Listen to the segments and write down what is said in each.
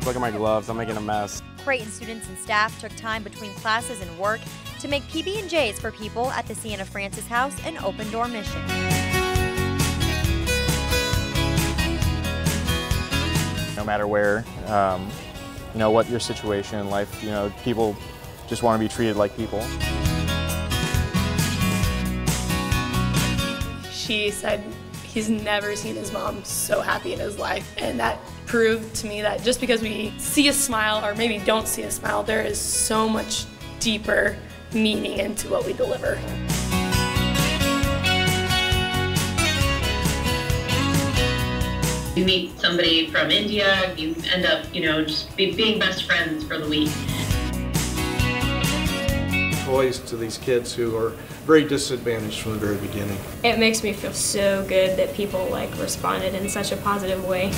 Look at my gloves, I'm making a mess. Creighton students and staff took time between classes and work to make PB&Js for people at the Sienna Francis House and Open Door Mission. No matter where, you know, what your situation in life, you know, people just want to be treated like people. She said he's never seen his mom so happy in his life, and that proved to me that just because we see a smile or maybe don't see a smile, there is so much deeper meaning into what we deliver. You meet somebody from India, you end up, you know, just being best friends for the week. Toys to these kids who are very disadvantaged from the very beginning. It makes me feel so good that people responded in such a positive way.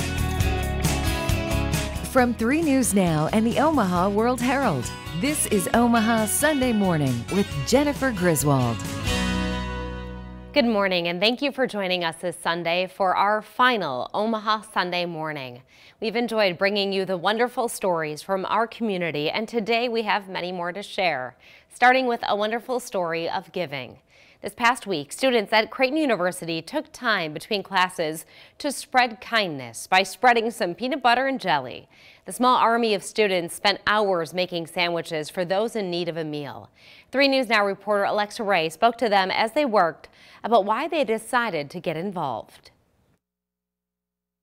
From 3 News Now and the Omaha World-Herald, this is Omaha Sunday Morning with Jennifer Griswold. Good morning, and thank you for joining us this Sunday for our final Omaha Sunday Morning. We've enjoyed bringing you the wonderful stories from our community, and today we have many more to share, starting with a wonderful story of giving. This past week, students at Creighton University took time between classes to spread kindness by spreading some peanut butter and jelly. The small army of students spent hours making sandwiches for those in need of a meal. 3 News Now reporter Alexa Ray spoke to them as they worked about why they decided to get involved.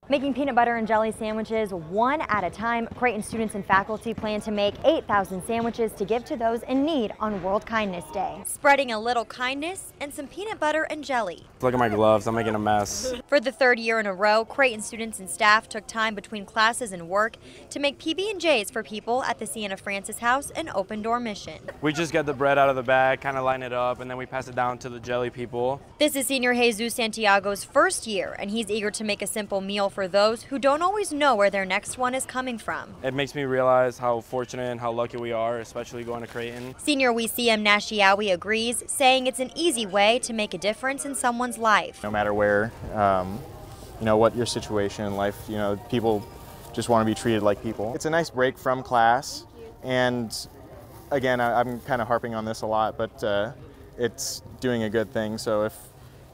Making peanut butter and jelly sandwiches one at a time, Creighton students and faculty plan to make 8,000 sandwiches to give to those in need on World Kindness Day. Spreading a little kindness and some peanut butter and jelly. Look at my gloves, I'm making a mess. For the 3rd year in a row, Creighton students and staff took time between classes and work to make PB&Js for people at the Sienna Francis House and Open Door Mission. We just get the bread out of the bag, kind of line it up, and then we pass it down to the jelly people. This is senior Jesus Santiago's 1st year, and he's eager to make a simple meal for those who don't always know where their next one is coming from. It makes me realize how fortunate and how lucky we are, especially going to Creighton. Senior WCM Nashiawi agrees, saying it's an easy way to make a difference in someone's life. No matter where, you know, what your situation in life, you know, people just want to be treated like people. It's a nice break from class, and again, I'm kind of harping on this a lot, but it's doing a good thing. So if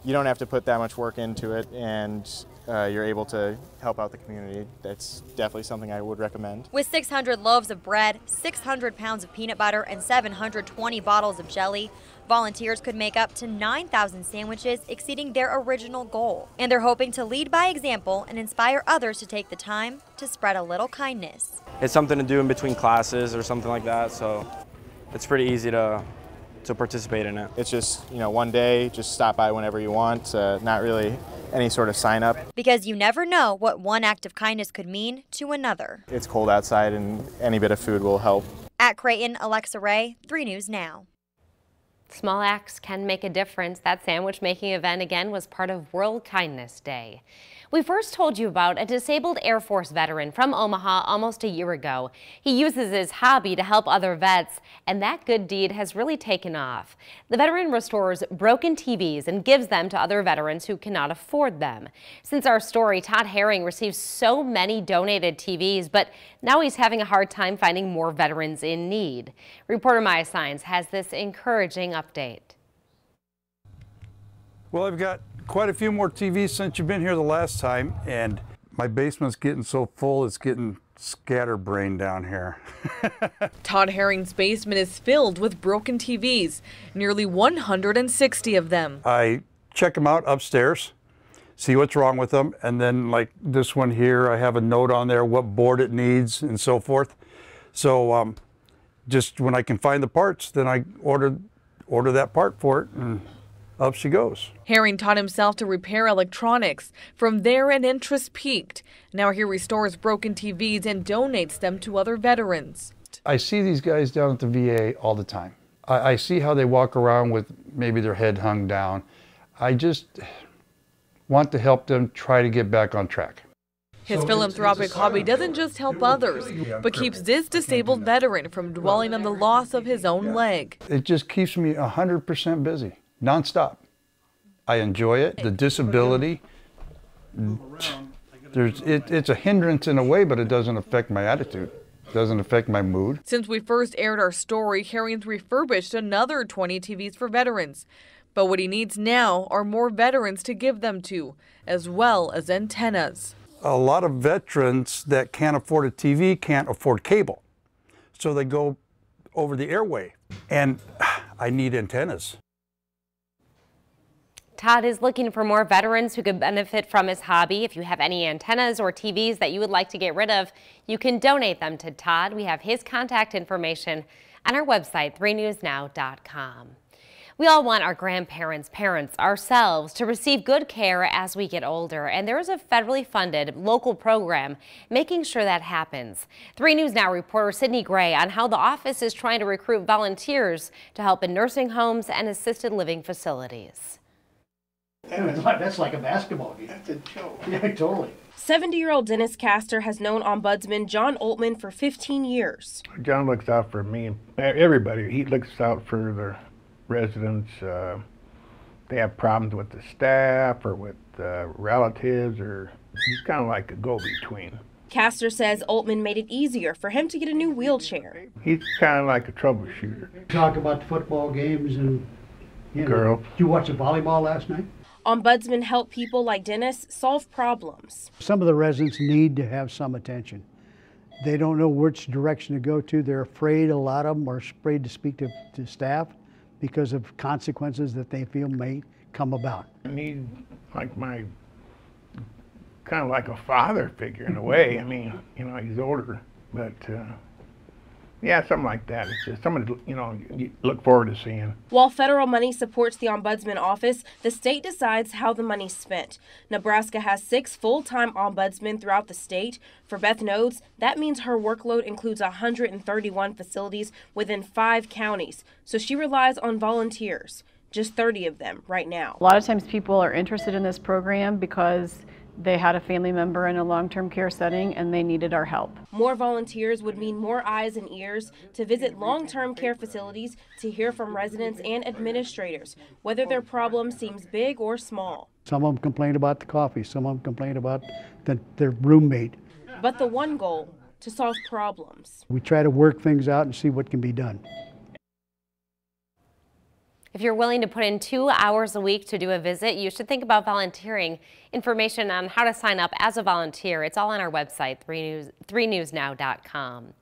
you don't have to put that much work into it and you're able to help out the community, that's definitely something I would recommend. With 600 loaves of bread, 600 pounds of peanut butter, and 720 bottles of jelly, volunteers could make up to 9,000 sandwiches, exceeding their original goal. And they're hoping to lead by example and inspire others to take the time to spread a little kindness. It's something to do in between classes or something like that, so it's pretty easy to participate in it. It's just, you know, one day, just stop by whenever you want, not really any sort of sign up. Because you never know what one act of kindness could mean to another. It's cold outside and any bit of food will help. At Creighton, Alexa Ray, 3 News Now. Small acts can make a difference. That sandwich making event again was part of World Kindness Day. We first told you about a disabled Air Force veteran from Omaha almost a year ago. He uses his hobby to help other vets, and that good deed has really taken off. The veteran restores broken TVs and gives them to other veterans who cannot afford them. Since our story, Todd Herring received so many donated TVs, but now he's having a hard time finding more veterans in need. Reporter Maya Sines has this encouraging update. Well, I've got quite a few more TVs since you've been here the last time, and my basement's getting so full it's getting scatterbrained down here. Todd Herring's basement is filled with broken TVs, nearly 160 of them. I check them out upstairs, see what's wrong with them, and then like this one here, I have a note on there what board it needs and so forth. So just when I can find the parts, then I order that part for it, and up she goes. Herring taught himself to repair electronics. From there, an interest peaked. Now he restores broken TVs and donates them to other veterans. I see these guys down at the VA all the time. I see how they walk around with maybe their head hung down. I just want to help them try to get back on track. His philanthropic hobby doesn't just help others, but keeps this disabled veteran from dwelling on the loss of his own leg. It just keeps me 100% busy. Non-stop. I enjoy it. The disability, It's a hindrance in a way, but it doesn't affect my attitude. It doesn't affect my mood. Since we first aired our story, Herring's refurbished another 20 TVs for veterans. But what he needs now are more veterans to give them to, as well as antennas. A lot of veterans that can't afford a TV can't afford cable. So they go over the airway, and I need antennas. Todd is looking for more veterans who could benefit from his hobby. If you have any antennas or TVs that you would like to get rid of, you can donate them to Todd. We have his contact information on our website, 3newsnow.com. We all want our grandparents, parents, ourselves to receive good care as we get older, and there is a federally funded local program making sure that happens. 3 News Now reporter Sydney Gray on how the office is trying to recruit volunteers to help in nursing homes and assisted living facilities. That's like a basketball game. That's a joke. Yeah, totally. 70-year-old Dennis Castor has known Ombudsman John Oltman for 15 years. John looks out for me and everybody. He looks out for the residents. They have problems with the staff or with relatives, or he's kind of like a go-between. Castor says Oltman made it easier for him to get a new wheelchair. He's kind of like a troubleshooter. Talk about the football games and, you know, Girl. Did you watch the volleyball last night? Ombudsman help people like Dennis solve problems. Some of the residents need to have some attention. They don't know which direction to go to. They're afraid, a lot of them are afraid to speak to staff because of consequences that they feel may come about. I need like my, kind of like a father figure in a way. I mean, you know, he's older, but yeah, something like that. It's just somebody, you know, you look forward to seeing. While federal money supports the Ombudsman office, the state decides how the money's spent. Nebraska has 6 full-time ombudsmen throughout the state. For Beth Nodes, that means her workload includes 131 facilities within 5 counties, so she relies on volunteers, just 30 of them right now. A lot of times people are interested in this program because they had a family member in a long-term care setting and they needed our help. More volunteers would mean more eyes and ears to visit long-term care facilities to hear from residents and administrators, whether their problem seems big or small. Some of them complain about the coffee, some of them complain about their roommate. But the one goal, to solve problems. We try to work things out and see what can be done. If you're willing to put in 2 hours a week to do a visit, you should think about volunteering. Information on how to sign up as a volunteer, it's all on our website, 3newsnow.com.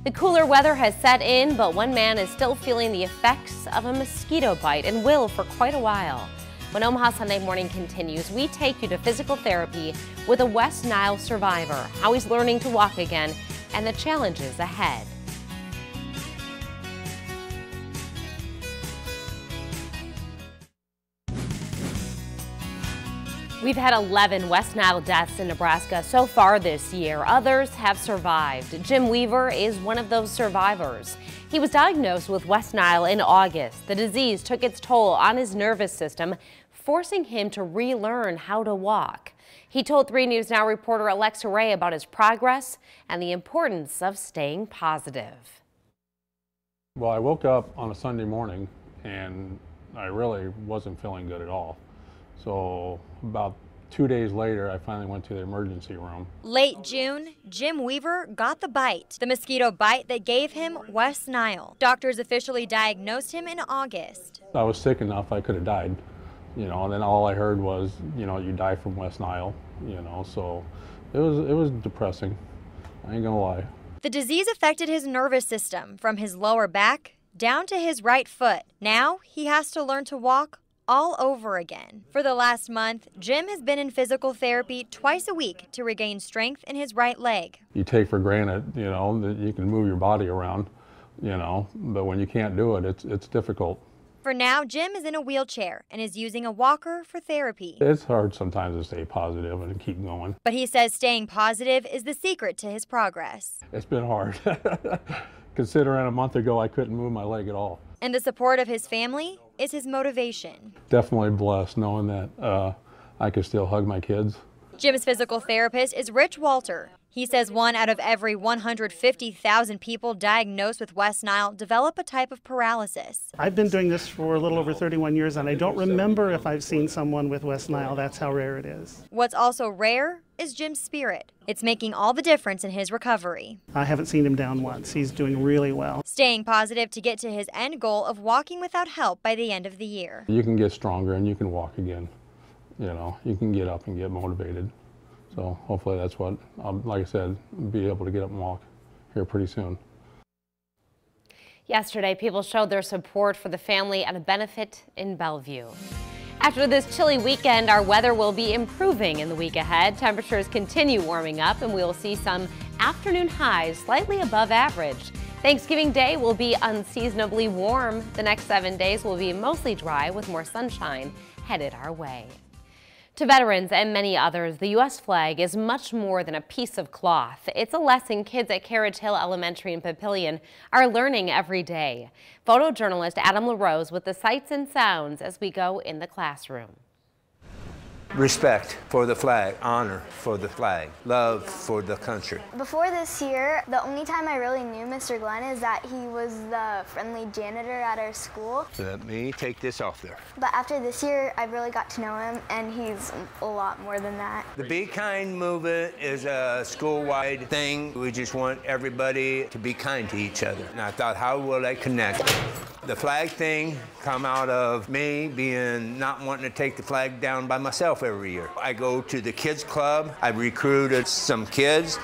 The cooler weather has set in, but one man is still feeling the effects of a mosquito bite and will for quite a while. When Omaha Sunday Morning continues, we take you to physical therapy with a West Nile survivor, how he's learning to walk again, and the challenges ahead. We've had 11 West Nile deaths in Nebraska so far this year. Others have survived. Jim Weaver is one of those survivors. He was diagnosed with West Nile in August. The disease took its toll on his nervous system, forcing him to relearn how to walk. He told 3 News Now reporter Alexa Ray about his progress and the importance of staying positive. Well, I woke up on a Sunday morning and I really wasn't feeling good at all. So about 2 days later, I finally went to the emergency room. Late June, Jim Weaver got the bite, the mosquito bite that gave him West Nile. Doctors officially diagnosed him in August. I was sick enough I could have died, you know, and then all I heard was, you know, you die from West Nile, you know, so it was depressing. I ain't gonna lie. The disease affected his nervous system from his lower back down to his right foot. Now he has to learn to walk all over again. For the last month, Jim has been in physical therapy twice a week to regain strength in his right leg. You take for granted, you know, that you can move your body around, you know, but when you can't do it, it's difficult. For now, Jim is in a wheelchair and is using a walker for therapy. It's hard sometimes to stay positive and keep going. But he says staying positive is the secret to his progress. It's been hard. Considering a month ago I couldn't move my leg at all. And the support of his family is his motivation. Definitely blessed knowing that I could still hug my kids. Jim's physical therapist is Rich Walter. He says 1 out of every 150,000 people diagnosed with West Nile develop a type of paralysis. I've been doing this for a little over 31 years, and I don't remember if I've seen someone with West Nile. That's how rare it is. What's also rare is Jim's spirit. It's making all the difference in his recovery. I haven't seen him down once. He's doing really well. Staying positive to get to his end goal of walking without help by the end of the year. You can get stronger and you can walk again. You know, you can get up and get motivated. So hopefully that's what, like I said, be able to get up and walk here pretty soon. Yesterday, people showed their support for the family at a benefit in Bellevue. After this chilly weekend, our weather will be improving in the week ahead. Temperatures continue warming up and we will see some afternoon highs slightly above average. Thanksgiving Day will be unseasonably warm. The next 7 days will be mostly dry with more sunshine headed our way. To veterans and many others, the U.S. flag is much more than a piece of cloth. It's a lesson kids at Carriage Hill Elementary in Papillion are learning every day. Photojournalist Adam LaRose with the sights and sounds as we go in the classroom. Respect for the flag, honor for the flag, love for the country. Before this year, the only time I really knew Mr. Glenn is that he was the friendly janitor at our school. Let me take this off there. But after this year, I really got to know him, and he's a lot more than that. The Be Kind movement is a school-wide thing. We just want everybody to be kind to each other. And I thought, how will I connect? The flag thing come out of me being not wanting to take the flag down by myself every year. I go to the kids club. I recruited some kids.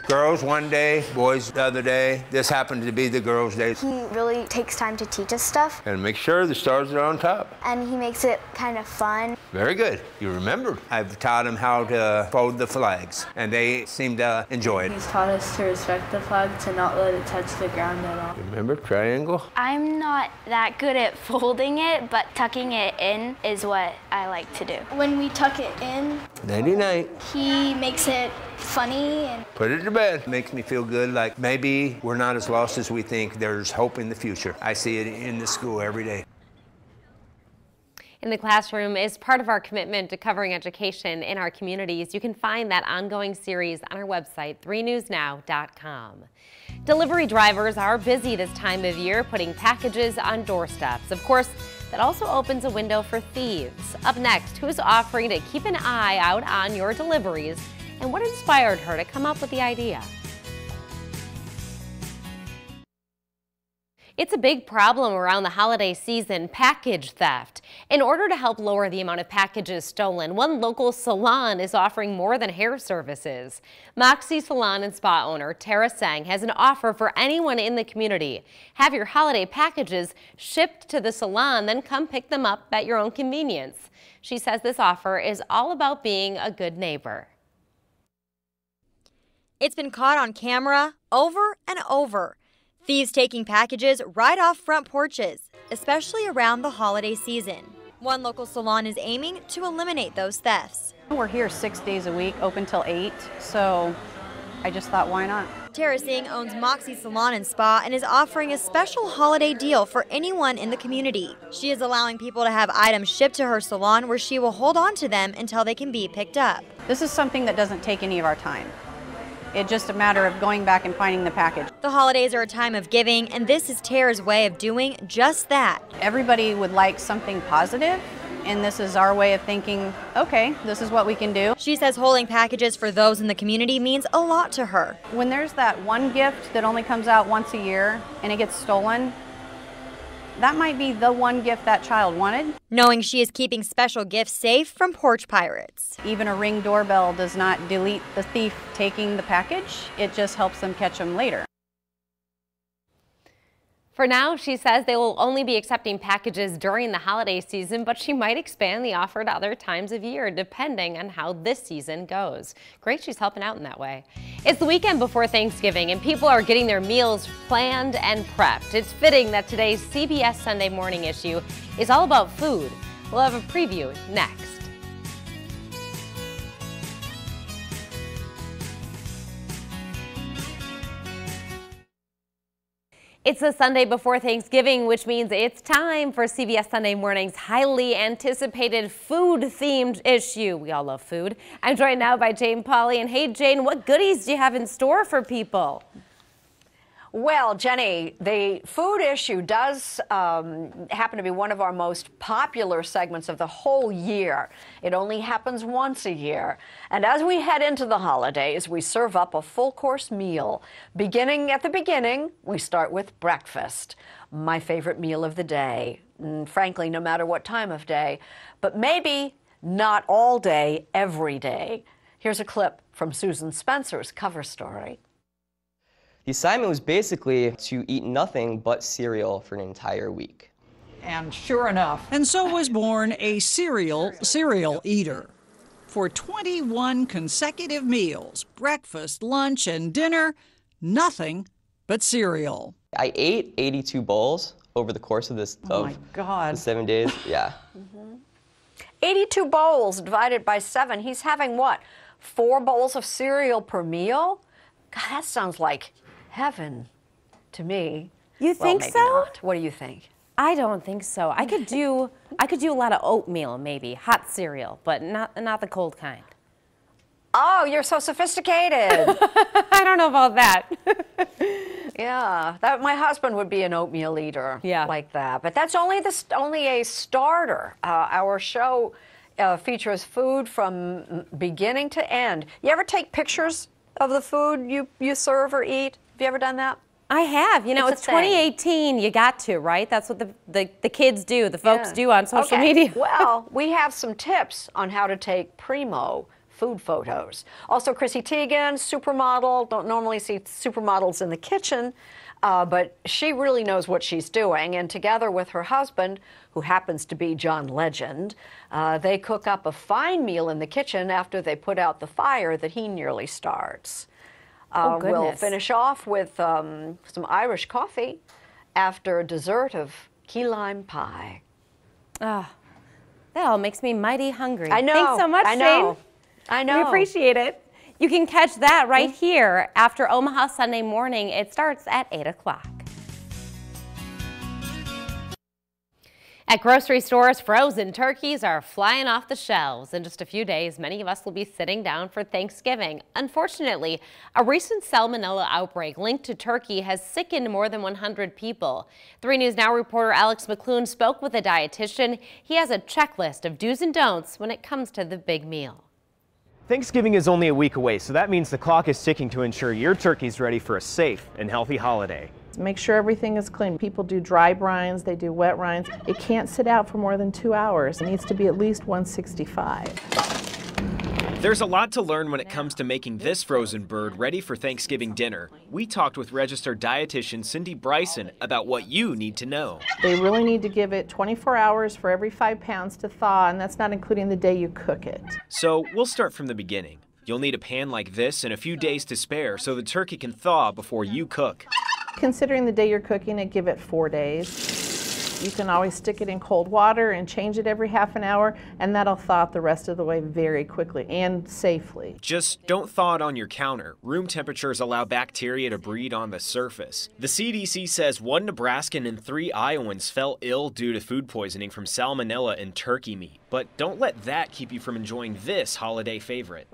Girls one day, boys the other day. This happened to be the girls' day. He really takes time to teach us stuff. And make sure the stars are on top. And he makes it kind of fun. Very good. You remembered. I've taught them how to fold the flags, and they seem to enjoy it. He's taught us to respect the flag, to not let it touch the ground at all. Remember triangle? I'm not that good at folding it, but tucking it in is what I like to do. When we tuck it in, Nighty-night. He makes it funny and put it to bed. Makes me feel good, like maybe we're not as lost as we think. There's hope in the future. I see it in the school every day. In the Classroom is part of our commitment to covering education in our communities. You can find that ongoing series on our website, 3newsnow.com. Delivery drivers are busy this time of year putting packages on doorsteps. Of course, that also opens a window for thieves. Up next, who's offering to keep an eye out on your deliveries and what inspired her to come up with the idea? It's a big problem around the holiday season, package theft. In order to help lower the amount of packages stolen, one local salon is offering more than hair services. Moxie Salon and Spa owner Tara Sang has an offer for anyone in the community. Have your holiday packages shipped to the salon, then come pick them up at your own convenience. She says this offer is all about being a good neighbor. It's been caught on camera over and over. Thieves taking packages right off front porches, especially around the holiday season. One local salon is aiming to eliminate those thefts. We're here 6 days a week, open till 8, so I just thought, why not? Tara Singh owns Moxie Salon and Spa and is offering a special holiday deal for anyone in the community. She is allowing people to have items shipped to her salon where she will hold on to them until they can be picked up. This is something that doesn't take any of our time. It's just a matter of going back and finding the package. The holidays are a time of giving, and this is Tara's way of doing just that. Everybody would like something positive, and this is our way of thinking, okay, this is what we can do. She says holding packages for those in the community means a lot to her. When there's that one gift that only comes out once a year and it gets stolen, that might be the one gift that child wanted. Knowing she is keeping special gifts safe from porch pirates. Even a Ring doorbell does not delete the thief taking the package. It just helps them catch them later. For now, she says they will only be accepting packages during the holiday season, but she might expand the offer to other times of year, depending on how this season goes. Great, she's helping out in that way. It's the weekend before Thanksgiving, and people are getting their meals planned and prepped. It's fitting that today's CBS Sunday Morning issue is all about food. We'll have a preview next. It's the Sunday before Thanksgiving, which means it's time for CBS Sunday Morning's highly anticipated food-themed issue. We all love food. I'm joined now by Jane Pauley. And hey, Jane, what goodies do you have in store for people? Well, Jenny, the food issue does happen to be one of our most popular segments of the whole year. It only happens once a year. And as we head into the holidays, we serve up a full-course meal. Beginning at the beginning, we start with breakfast, my favorite meal of the day. Frankly, no matter what time of day, but maybe not all day, every day. Here's a clip from Susan Spencer's cover story. The assignment was basically to eat nothing but cereal for an entire week. And sure enough. And so was born a serial eater. For 21 consecutive meals, breakfast, lunch, and dinner, nothing but cereal. I ate 82 bowls over the course of this my God. The 7 days. Yeah. 82 bowls divided by 7. He's having what? 4 bowls of cereal per meal? God, that sounds like heaven to me. You think maybe so? Not. What do you think? I don't think so. I could do a lot of oatmeal, maybe hot cereal, but not the cold kind. Oh, you're so sophisticated. I don't know about that. Yeah, my husband would be an oatmeal eater. Yeah. Like that. But that's only a starter. Our show features food from beginning to end. You ever take pictures of the food you serve or eat? Have you ever done that? I have. You know, it's 2018. You got to, right? That's what the kids do, the folks do on social media. Well, we have some tips on how to take primo food photos. Also, Chrissy Teigen, supermodel. Don't normally see supermodels in the kitchen, but she really knows what she's doing. And together with her husband, who happens to be John Legend, they cook up a fine meal in the kitchen after they put out the fire that he nearly starts. We'll finish off with some Irish coffee after a dessert of key lime pie. Ah, that all makes me mighty hungry. I know. Thanks so much, Jane. I know. We appreciate it. You can catch that right here after Omaha Sunday Morning. It starts at 8 o'clock. At grocery stores, frozen turkeys are flying off the shelves. In just a few days, many of us will be sitting down for Thanksgiving. Unfortunately, a recent salmonella outbreak linked to turkey has sickened more than 100 people. 3 News Now reporter Alex McClune spoke with a dietitian. He has a checklist of do's and don'ts when it comes to the big meal. Thanksgiving is only a week away, so that means the clock is ticking to ensure your turkey's ready for a safe and healthy holiday. Make sure everything is clean. People do dry brines, they do wet rinds. It can't sit out for more than 2 hours. It needs to be at least 165. There's a lot to learn when it comes to making this frozen bird ready for Thanksgiving dinner. We talked with registered dietitian Cindy Bryson about what you need to know. They really need to give it 24 hours for every 5 pounds to thaw, and that's not including the day you cook it. So we'll start from the beginning. You'll need a pan like this and a few days to spare so the turkey can thaw before you cook. Considering the day you're cooking it, give it 4 days. You can always stick it in cold water and change it every half an hour, and that'll thaw it the rest of the way very quickly and safely. Just don't thaw it on your counter. Room temperatures allow bacteria to breed on the surface. The CDC says 1 Nebraskan and 3 Iowans fell ill due to food poisoning from salmonella in turkey meat. But don't let that keep you from enjoying this holiday favorite.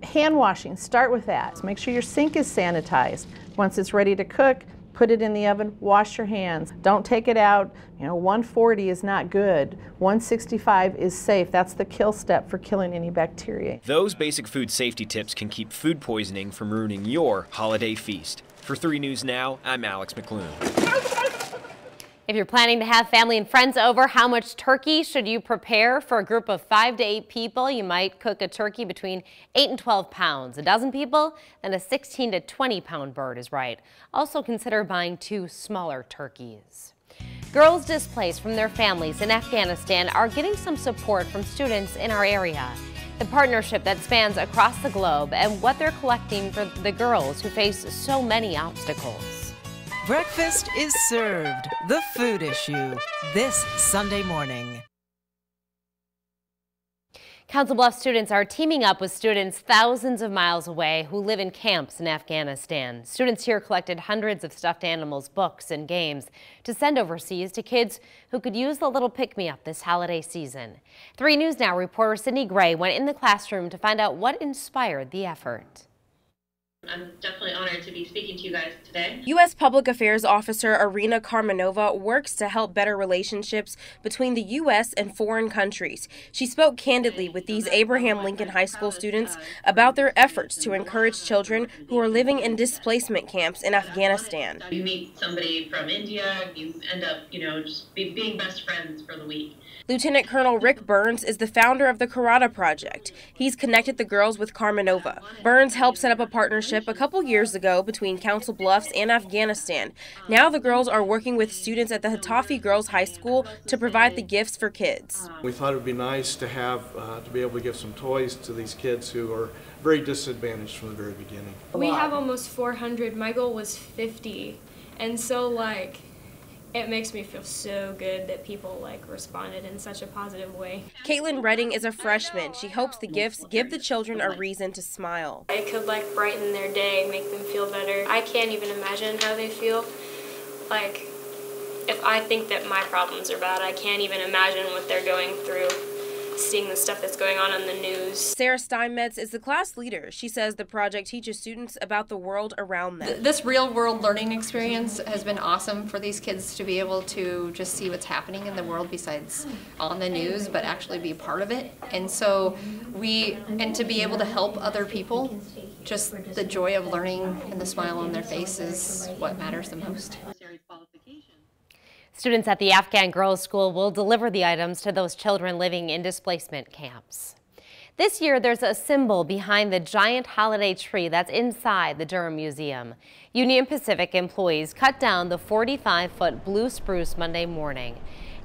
Hand washing, start with that. Make sure your sink is sanitized. Once it's ready to cook, put it in the oven, wash your hands. Don't take it out. 140 is not good. 165 is safe. That's the kill step for killing any bacteria. Those basic food safety tips can keep food poisoning from ruining your holiday feast. For 3 News Now, I'm Alex McClune. If you're planning to have family and friends over, how much turkey should you prepare? For a group of 5 to 8 people, you might cook a turkey between 8 and 12 pounds. A dozen people, then a 16 to 20 pound bird is right. Also consider buying 2 smaller turkeys. Girls displaced from their families in Afghanistan are getting some support from students in our area. The partnership that spans across the globe and what they're collecting for the girls who face so many obstacles. Breakfast is served. The food issue. This Sunday morning. Council Bluffs students are teaming up with students thousands of miles away who live in camps in Afghanistan. Students here collected hundreds of stuffed animals, books, and games to send overseas to kids who could use the little pick-me-up this holiday season. 3 News Now reporter Sydney Gray went in the classroom to find out what inspired the effort. I'm definitely honored to be speaking to you guys today. U.S. Public Affairs Officer Irina Karmanova works to help better relationships between the U.S. and foreign countries. She spoke candidly with these Abraham Lincoln High School students about their efforts to encourage children who are living in displacement camps in Afghanistan. You meet somebody from India, you end up, just being best friends for the week. Lieutenant Colonel Rick Burns is the founder of the Karada Project. He's connected the girls with Karmanova. Burns helped set up a partnership a couple years ago between Council Bluffs and Afghanistan. Now the girls are working with students at the Hatafi Girls High School to provide the gifts for kids. We thought it would be nice to have, to be able to give some toys to these kids who are very disadvantaged from the very beginning. We have almost 400. My goal was 50. And so it makes me feel so good that people responded in such a positive way. Caitlin Redding is a freshman. She hopes the gifts give the children a reason to smile. It could brighten their day, make them feel better. I can't even imagine how they feel. If I think that my problems are bad, I can't even imagine what they're going through, seeing the stuff that's going on the news. Sarah Steinmetz is the class leader. She says the project teaches students about the world around them. This real-world learning experience has been awesome for these kids to be able to just see what's happening in the world besides on the news, but actually be part of it. And so and to be able to help other people, just the joy of learning and the smile on their face is what matters the most. Students at the Afghan Girls School will deliver the items to those children living in displacement camps. This year, there's a symbol behind the giant holiday tree that's inside the Durham Museum. Union Pacific employees cut down the 45-foot blue spruce Monday morning.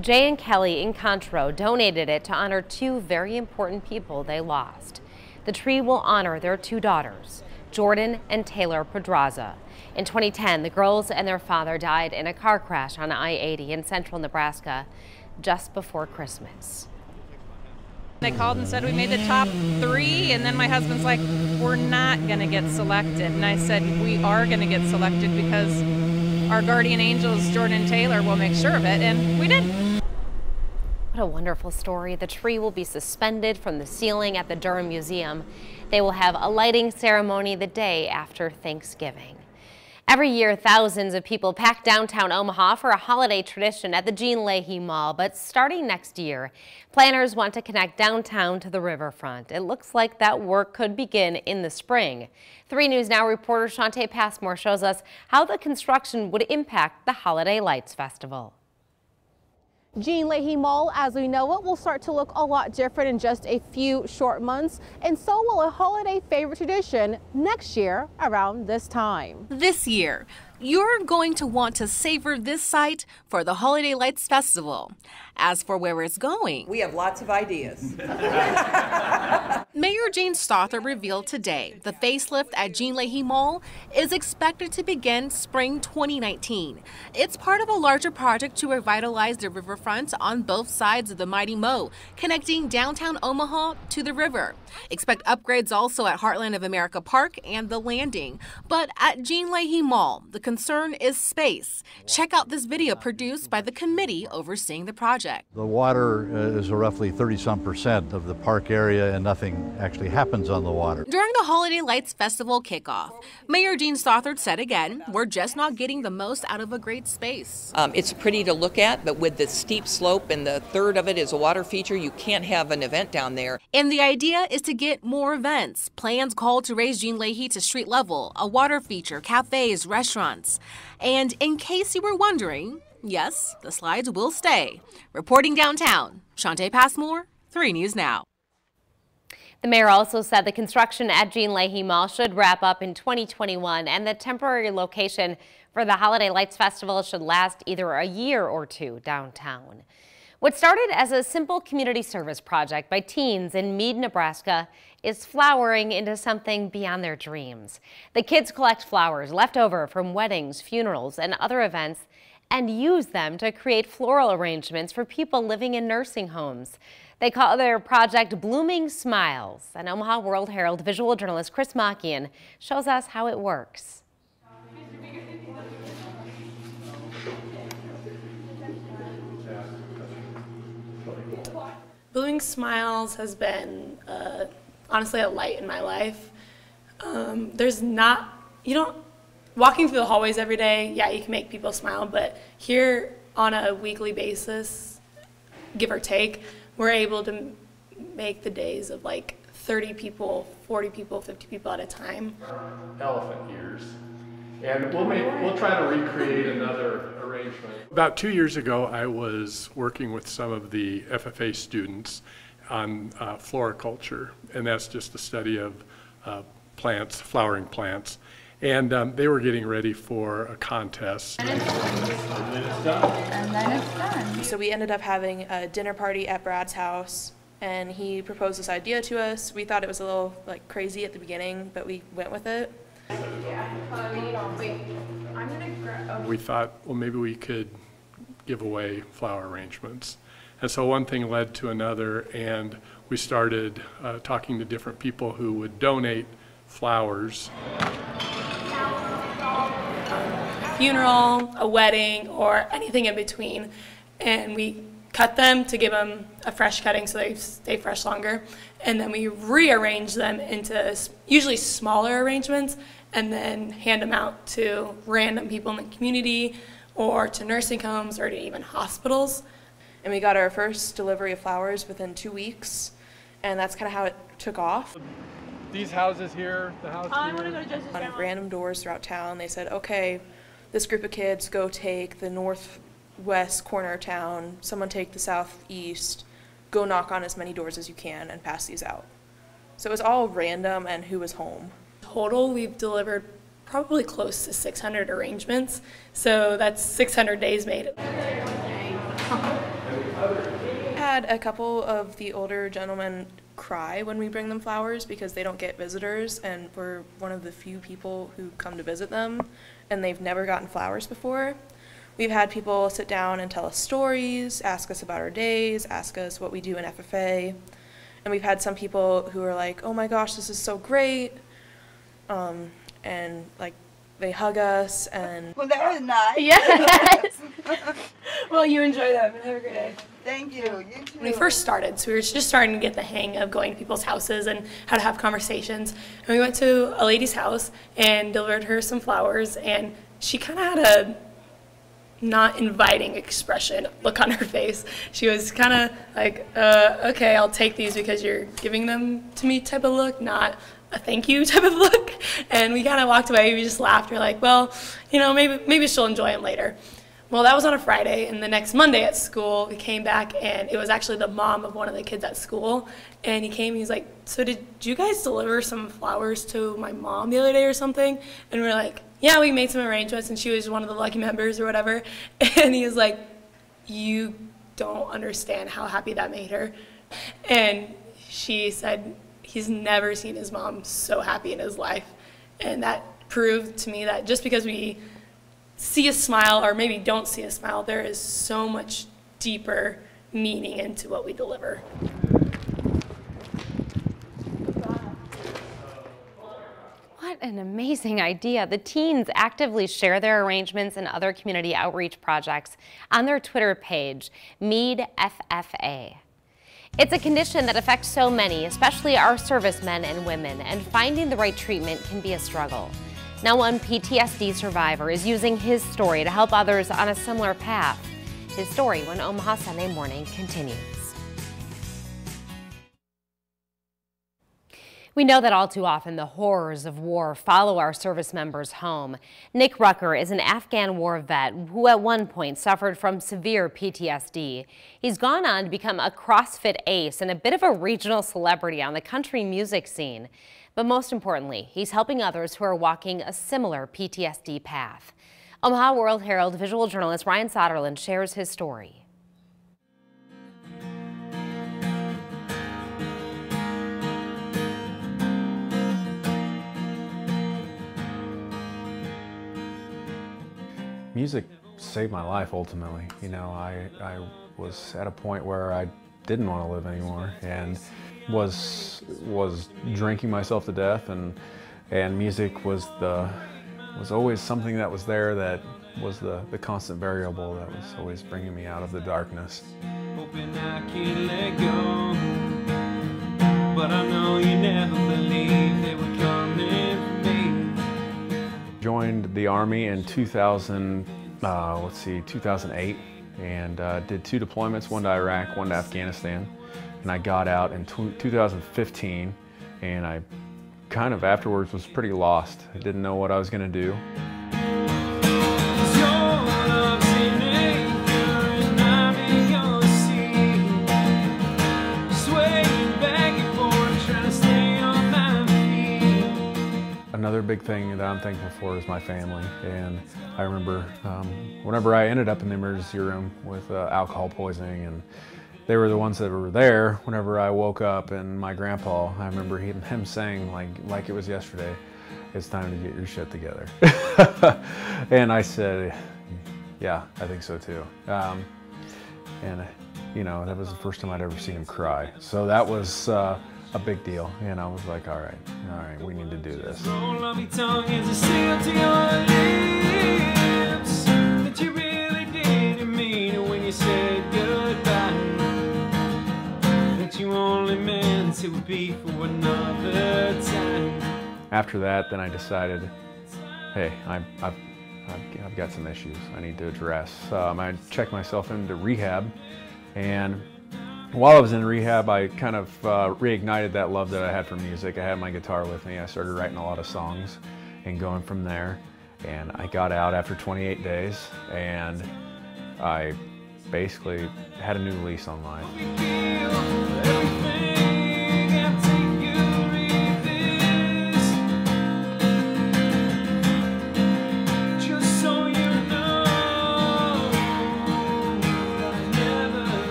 Jay and Kelly in Contro donated it to honor 2 very important people they lost. The tree will honor their 2 daughters, Jordan and Taylor Pedraza. In 2010, the girls and their father died in a car crash on I-80 in central Nebraska just before Christmas. They called and said we made the top 3, and then my husband's like, we're not going to get selected. And I said, we are going to get selected because our guardian angels, Jordan and Taylor, will make sure of it, and we did. What a wonderful story. The tree will be suspended from the ceiling at the Durham Museum. They will have a lighting ceremony the day after Thanksgiving. Every year, thousands of people pack downtown Omaha for a holiday tradition at the Jean Leahy Mall. But starting next year, planners want to connect downtown to the riverfront. It looks like that work could begin in the spring. 3 News Now reporter Shantae Passmore shows us how the construction would impact the Holiday Lights Festival. Jean Leahy Mall, as we know it, will start to look a lot different in just a few short months, and so will a holiday favorite tradition next year around this time. This year, you're going to want to savor this site for the Holiday Lights Festival. As for where it's going, we have lots of ideas. Mayor Jane Stothert revealed today the facelift at Jean Leahy Mall is expected to begin spring 2019. It's part of a larger project to revitalize the riverfront on both sides of the mighty Mo, connecting downtown Omaha to the river. Expect upgrades also at Heartland of America Park and the Landing. But at Jean Leahy Mall, the concern is space. Check out this video produced by the committee overseeing the project. The water is roughly 30-some% of the park area, and nothing actually happens on the water. During the Holiday Lights Festival kickoff, Mayor Jean Stothert said again, we're just not getting the most out of a great space. It's pretty to look at, but with the steep slope and the third of it is a water feature, you can't have an event down there. And the idea is to get more events. Plans call to raise Jean Leahy to street level, a water feature, cafes, restaurants. And in case you were wondering, yes, the slides will stay. Reporting downtown, Shantae Passmore, 3 News Now. The mayor also said the construction at Jean Leahy Mall should wrap up in 2021, and the temporary location for the Holiday Lights Festival should last either a year or 2 downtown. What started as a simple community service project by teens in Meade, Nebraska, is flowering into something beyond their dreams. The kids collect flowers left over from weddings, funerals, and other events and use them to create floral arrangements for people living in nursing homes. They call their project Blooming Smiles, and Omaha World-Herald visual journalist Chris Makian shows us how it works. Blooming Smiles has been honestly a light in my life. Walking through the hallways every day, yeah, you can make people smile, but here on a weekly basis, give or take, we're able to make the days of like 30 people, 40 people, 50 people at a time. Elephant ears. And we'll try to recreate another arrangement. About 2 years ago, I was working with some of the FFA students on floriculture, and that's just the study of plants, flowering plants. And they were getting ready for a contest. And then it's done. So we ended up having a dinner party at Brad's house, and he proposed this idea to us. We thought it was a little crazy at the beginning, but we went with it. We thought, well, maybe we could give away flower arrangements. And so one thing led to another, and we started talking to different people who would donate flowers. A funeral, a wedding, or anything in between. And we cut them to give them a fresh cutting so they stay fresh longer. And then we rearrange them into usually smaller arrangements and then hand them out to random people in the community or to nursing homes or to even hospitals. And we got our first delivery of flowers within 2 weeks, and that's kind of how it took off. These houses here, the house here. On random doors throughout town, they said, okay, this group of kids go take the northwest corner of town, someone take the southeast, go knock on as many doors as you can and pass these out. So it was all random and who was home. Total, we've delivered probably close to 600 arrangements, so that's 600 days made. Had a couple of the older gentlemen cry when we bring them flowers because they don't get visitors, and we're one of the few people who come to visit them, and they've never gotten flowers before. We've had people sit down and tell us stories, ask us about our days, ask us what we do in FFA, and we've had some people who are like, oh my gosh, this is so great, and they hug us and... Well, that was nice. Yes. Well, you enjoy them and have a great day. Thank you. You too. When we first started, so we were just starting to get the hang of going to people's houses and how to have conversations. And we went to a lady's house and delivered her some flowers, and she kind of had a not inviting expression, look on her face. She was kind of like, okay, I'll take these because you're giving them to me type of look, not a thank you type of look. And we kind of walked away. We just laughed. We're like, well, maybe she'll enjoy them later. Well, that was on a Friday, and the next Monday at school, we came back, and it was actually the mom of one of the kids at school, and he came, he's like, so did you guys deliver some flowers to my mom the other day or something? And we're like, yeah, we made some arrangements, and she was one of the lucky members or whatever. And he was like, you don't understand how happy that made her. And she said he's never seen his mom so happy in his life. And that proved to me that just because we see a smile or maybe don't see a smile, there is so much deeper meaning into what we deliver. What an amazing idea. The teens actively share their arrangements and other community outreach projects on their Twitter page, Mead FFA. It's a condition that affects so many, especially our servicemen and women, and finding the right treatment can be a struggle. Now one PTSD survivor is using his story to help others on a similar path. His story when Omaha Sunday Morning continues. We know that all too often the horrors of war follow our service members home. Nick Rucker is an Afghan war vet who at one point suffered from severe PTSD. He's gone on to become a CrossFit ace and a bit of a regional celebrity on the country music scene. But most importantly, he's helping others who are walking a similar PTSD path. Omaha World-Herald visual journalist Ryan Soderland shares his story. Music saved my life ultimately. I was at a point where I didn't want to live anymore, and was drinking myself to death, and music was always something that was there, that was the constant variable that was always bringing me out of the darkness. Hoping I can let go, but I know you never believed they were coming for me. Joined the Army in 2008, and did 2 deployments, one to Iraq, one to Afghanistan. And I got out in 2015, and I kind of afterwards was pretty lost. I didn't know what I was going to do. Another big thing that I'm thankful for is my family, and I remember whenever I ended up in the emergency room with alcohol poisoning, and they were the ones that were there whenever I woke up, and my grandpa, I remember him saying like it was yesterday, "It's time to get your shit together." And I said, yeah, I think so too. And you know, that was the first time I'd ever seen him cry. So that was a big deal, and I was like, all right, we need to do this. After that, then I decided, hey, I've got some issues I need to address. I checked myself into rehab, and while I was in rehab, I kind of reignited that love that I had for music. I had my guitar with me. I started writing a lot of songs and going from there. And I got out after 28 days, and I basically had a new lease on life.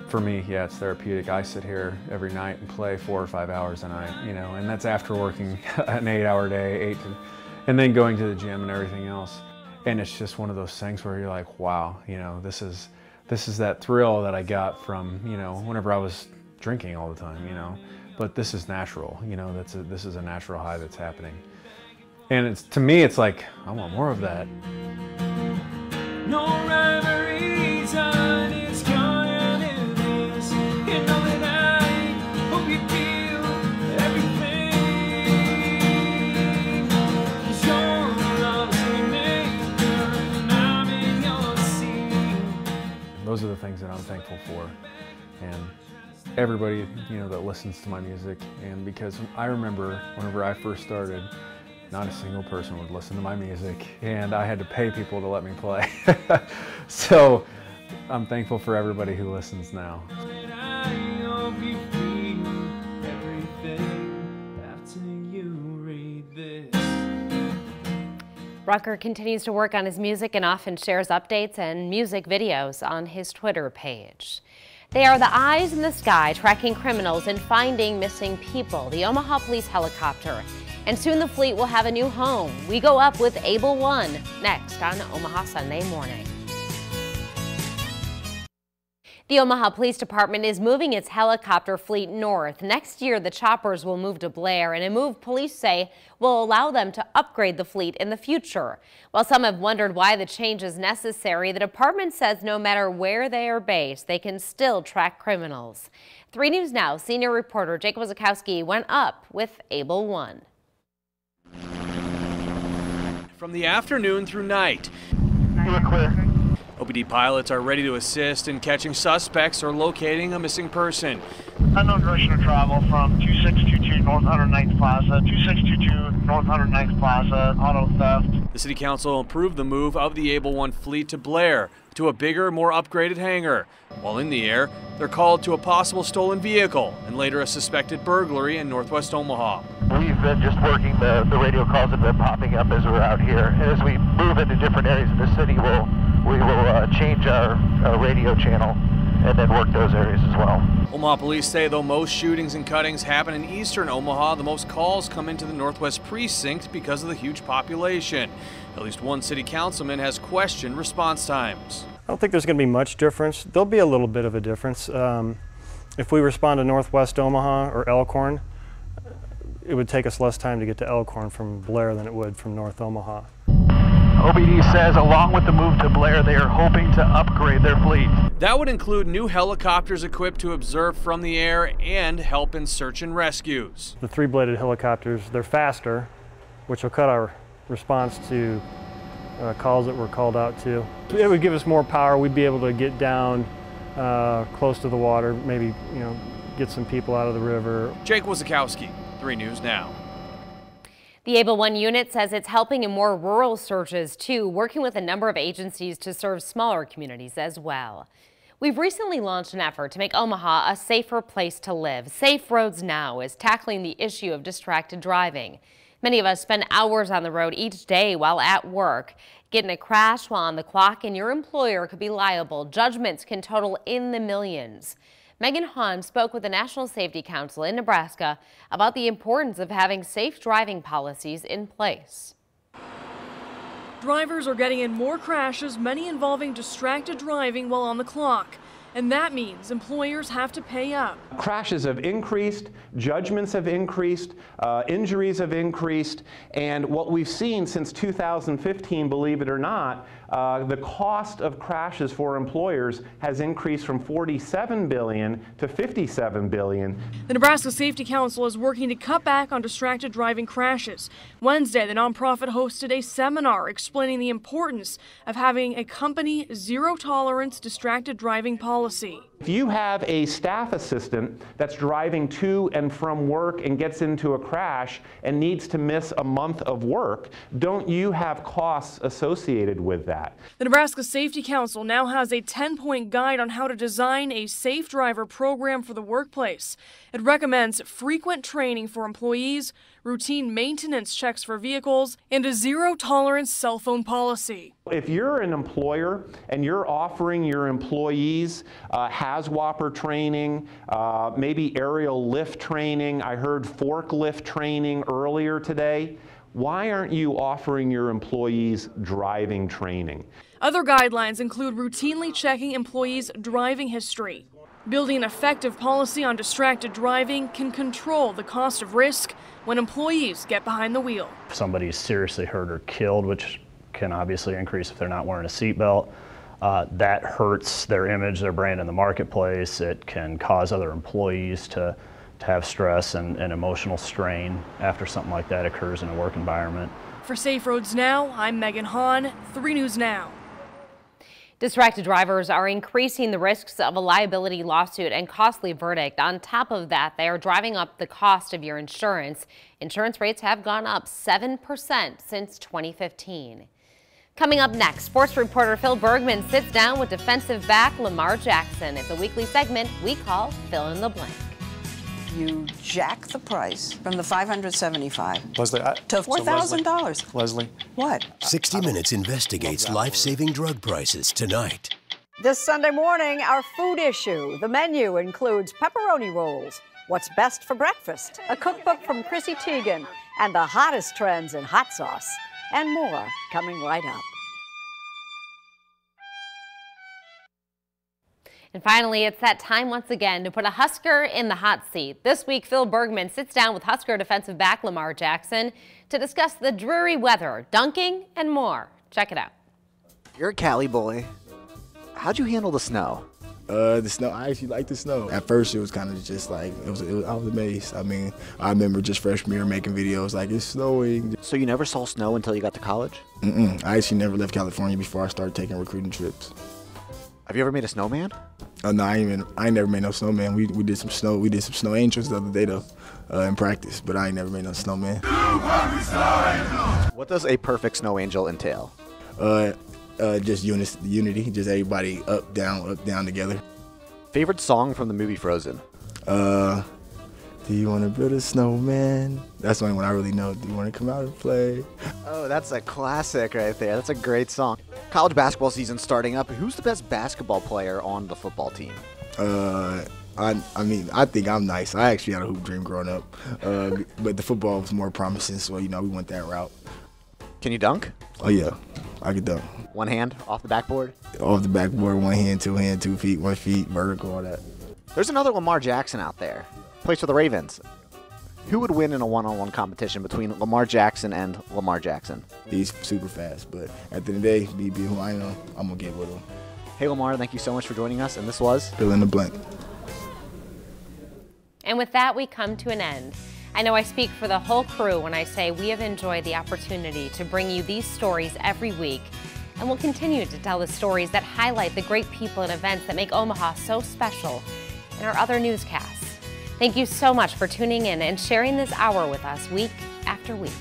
For me, yeah, it's therapeutic. I sit here every night and play 4 or 5 hours a night, you know, and that's after working an 8-hour day, and then going to the gym and everything else. And it's just one of those things where you're like, wow, you know, this is that thrill that I got from, you know, whenever I was drinking all the time, you know. But this is natural, you know. This is a natural high that's happening, and to me, it's like I want more of that. No rhyme or reason is gonna do this. You know that I hope you feel everything. 'Cause you're obviously maker and I'm in your seat. Those are the things that I'm thankful for, and everybody, you know, that listens to my music. And because I remember whenever I first started, not a single person would listen to my music, and I had to pay people to let me play. So I'm thankful for everybody who listens now. Rucker continues to work on his music and often shares updates and music videos on his Twitter page. They are the eyes in the sky tracking criminals and finding missing people, the Omaha Police helicopter. And soon the fleet will have a new home. We go up with Able One next on Omaha Sunday Morning. The Omaha Police Department is moving its helicopter fleet north. Next year, the choppers will move to Blair, and a move police say will allow them to upgrade the fleet in the future. While some have wondered why the change is necessary, the department says no matter where they are based, they can still track criminals. 3 News Now senior reporter Jacob Zakowski went up with Able One. From the afternoon through night, OPD pilots are ready to assist in catching suspects or locating a missing person. Unknown direction of travel from 2622 North 109th Plaza, 2622 North 109th Plaza, auto theft. The City Council approved the move of the Able One fleet to Blair, to a bigger, more upgraded hangar. While in the air, they're called to a possible stolen vehicle and later a suspected burglary in northwest Omaha. We've been just working the radio calls that have been popping up as we're out here. As we move into different areas of the city, we will change our radio channel and then work those areas as well. Omaha police say though most shootings and cuttings happen in eastern Omaha, the most calls come into the northwest precinct because of the huge population. At least one city councilman has questioned response times. I don't think there's going to be much difference. There'll be a little bit of a difference. If we respond to Northwest Omaha or Elkhorn, it would take us less time to get to Elkhorn from Blair than it would from North Omaha. OBD says along with the move to Blair, they are hoping to upgrade their fleet. That would include new helicopters equipped to observe from the air and help in search and rescues. The three-bladed helicopters, they're faster, which will cut our response to calls that we're called out to. It would give us more power. We'd be able to get down close to the water, maybe get some people out of the river. Jake Wozakowski, 3 News Now. The Able One unit says it's helping in more rural searches too, working with a number of agencies to serve smaller communities as well. We've recently launched an effort to make Omaha a safer place to live. Safe Roads Now is tackling the issue of distracted driving. Many of us spend hours on the road each day while at work. Get in a crash while on the clock and your employer could be liable. Judgments can total in the millions. Megan Hahn spoke with the National Safety Council in Nebraska about the importance of having safe driving policies in place. Drivers are getting in more crashes, many involving distracted driving while on the clock. And that means employers have to pay up. Crashes have increased, judgments have increased, injuries have increased, and what we've seen since 2015, believe it or not, the cost of crashes for employers has increased from $47 billion to $57 billion. The Nebraska Safety Council is working to cut back on distracted driving crashes. Wednesday, the nonprofit hosted a seminar explaining the importance of having a company zero-tolerance distracted driving policy. If you have a staff assistant that's driving to and from work and gets into a crash and needs to miss a month of work, don't you have costs associated with that? The Nebraska Safety Council now has a 10-point guide on how to design a safe driver program for the workplace. It recommends frequent training for employees, routine maintenance checks for vehicles, and a zero-tolerance cell phone policy. If you're an employer and you're offering your employees HAZWOPER training, maybe aerial lift training, I heard forklift training earlier today, why aren't you offering your employees driving training? Other guidelines include routinely checking employees' driving history. Building an effective policy on distracted driving can control the cost of risk when employees get behind the wheel. If somebody is seriously hurt or killed, which can obviously increase if they're not wearing a seatbelt, that hurts their image, their brand in the marketplace. It can cause other employees to have stress and emotional strain after something like that occurs in a work environment. For Safe Roads Now, I'm Megan Hahn, 3 News Now. Distracted drivers are increasing the risks of a liability lawsuit and costly verdict. On top of that, they are driving up the cost of your insurance. Insurance rates have gone up 7% since 2015. Coming up next, sports reporter Phil Bergman sits down with defensive back Lamar Jackson. It's a weekly segment we call Fill in the Blank. You jack the price from the $575 Leslie, to $4,000. Leslie. What? 60 Minutes investigates life-saving drug prices tonight. This Sunday morning, our food issue. The menu includes pepperoni rolls, what's best for breakfast, a cookbook from Chrissy Teigen, and the hottest trends in hot sauce, and more coming right up. And finally, it's that time once again to put a Husker in the hot seat. This week, Phil Bergman sits down with Husker defensive back Lamar Jackson to discuss the dreary weather, dunking, and more. Check it out. You're a Cali boy. How'd you handle the snow? The snow, I actually like the snow. At first, it was kind of just like, I was amazed. I mean, I remember just freshman year making videos like, it's snowing. So you never saw snow until you got to college? I actually never left California before I started taking recruiting trips. Have you ever made a snowman? Oh, no, I ain't never made no snowman. We did some snow angels the other day though, in practice, but I ain't never made no snowman. What does a perfect snow angel entail? Just unity, just everybody up, down together. Favorite song from the movie Frozen? Do you want to build a snowman? That's the only one I really know. Do you want to come out and play? Oh, that's a classic right there. That's a great song. College basketball season starting up. Who's the best basketball player on the football team? I mean, I think I'm nice. I actually had a hoop dream growing up, but the football was more promising, so we went that route. Can you dunk? Oh yeah, I can dunk. One hand off the backboard? Off the backboard, one hand, 2 feet, 1 feet, vertical, all that. There's another Lamar Jackson out there. Plays for the Ravens. Who would win in a one-on-one competition between Lamar Jackson and Lamar Jackson? He's super fast, but at the end of the day, me being who I am, I'm going to get with him. Hey, Lamar, thank you so much for joining us, and this was Fill in the blank. And with that, we come to an end. I know I speak for the whole crew when I say we have enjoyed the opportunity to bring you these stories every week, and we'll continue to tell the stories that highlight the great people and events that make Omaha so special in our other newscasts. Thank you so much for tuning in and sharing this hour with us week after week.